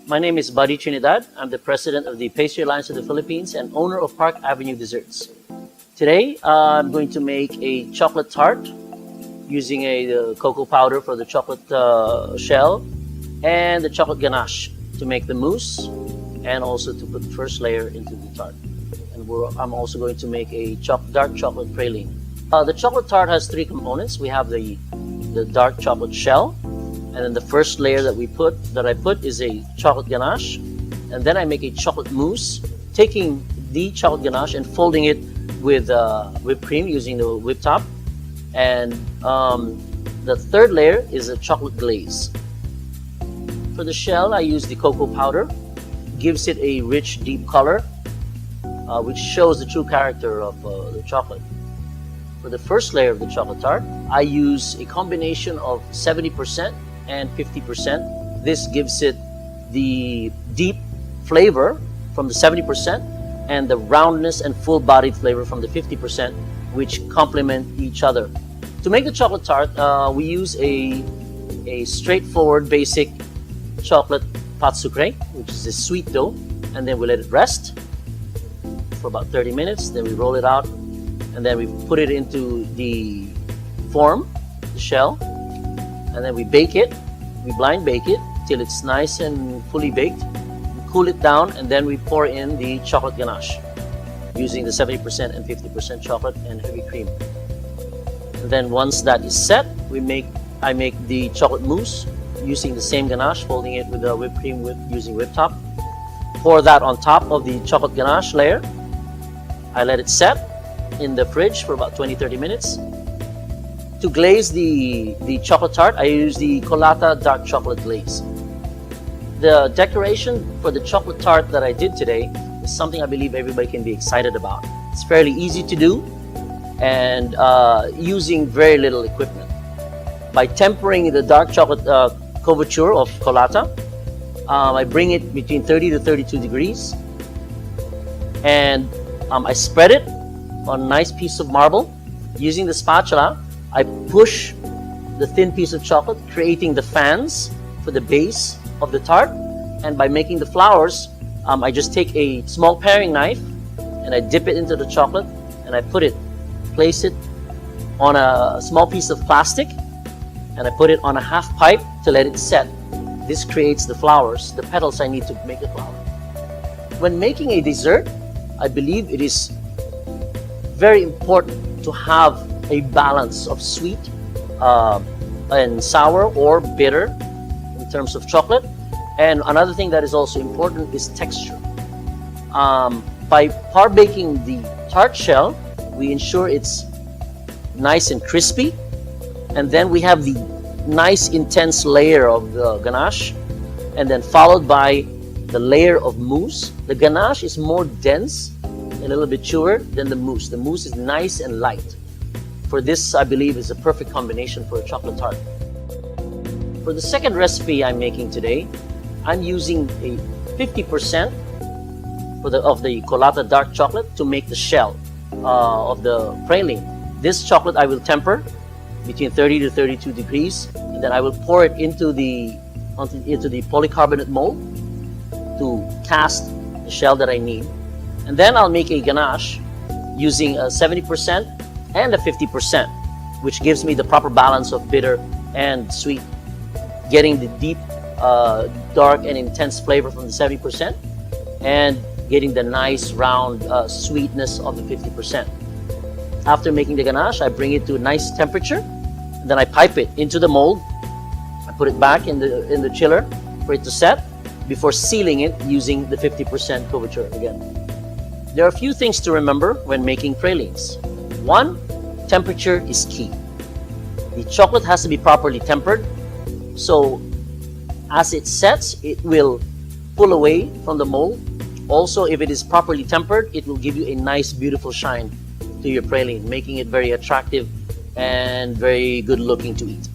My name is Buddy Trinidad. I'm the president of the Pastry Alliance of the Philippines and owner of Park Avenue Desserts. Today, I'm going to make a chocolate tart using the cocoa powder for the chocolate shell and the chocolate ganache to make the mousse and also to put the first layer into the tart. And I'm also going to make a dark chocolate praline. The chocolate tart has three components. We have the dark chocolate shell, and then the first layer that I put is a chocolate ganache, and then I make a chocolate mousse, taking the chocolate ganache and folding it with whipped cream using the whip top, and the third layer is a chocolate glaze. For the shell, I use the cocoa powder. Gives it a rich, deep color, which shows the true character of the chocolate. For the first layer of the chocolate tart, I use a combination of 70% and 50%. This gives it the deep flavor from the 70% and the roundness and full-bodied flavor from the 50%, which complement each other. To make the chocolate tart, we use a straightforward, basic chocolate pâte sucrée, which is a sweet dough, and then we let it rest for about 30 minutes. Then we roll it out, and then we put it into the form, the shell, and then we bake it. We blind bake it till it's nice and fully baked. We cool it down, and then we pour in the chocolate ganache using the 70% and 50% chocolate and heavy cream. And then once that is set, I make the chocolate mousse using the same ganache, folding it with the whipped cream using whip top. Pour that on top of the chocolate ganache layer. I let it set in the fridge for about 20-30 minutes. To glaze the chocolate tart, I use the Colatta dark chocolate glaze. The decoration for the chocolate tart that I did today is something I believe everybody can be excited about. It's fairly easy to do and using very little equipment. By tempering the dark chocolate couverture of Colatta, I bring it between 30 to 32 degrees, and I spread it on a nice piece of marble. Using the spatula, I push the thin piece of chocolate, creating the fans for the base of the tart. And by making the flowers, I just take a small paring knife and I dip it into the chocolate, and I place it on a small piece of plastic, and I put it on a half pipe to let it set. This creates the flowers, the petals I need to make the flower. When making a dessert, I believe it is very important to have a balance of sweet and sour or bitter in terms of chocolate. And another thing that is also important is texture. By par baking the tart shell, we ensure it's nice and crispy, and then we have the nice intense layer of the ganache, and then followed by the layer of mousse. The ganache is more dense, a little bit chewer than the mousse. The mousse is nice and light. For this, I believe, is a perfect combination for a chocolate tart. For the second recipe I'm making today, I'm using a 50% of the Colatta dark chocolate to make the shell of the praline. This chocolate I will temper between 30 to 32 degrees, and then I will pour it into the polycarbonate mold to cast the shell that I need. And then I'll make a ganache using a 70% and a 50%, which gives me the proper balance of bitter and sweet, getting the deep, dark and intense flavor from the 70% and getting the nice round sweetness of the 50%. After making the ganache, I bring it to a nice temperature, and then I pipe it into the mold. I put it back in the chiller for it to set before sealing it using the 50% couverture again. There are a few things to remember when making pralines. One, temperature is key. The chocolate has to be properly tempered, so as it sets, it will pull away from the mold. Also, if it is properly tempered, it will give you a nice, beautiful shine to your praline, making it very attractive and very good looking to eat.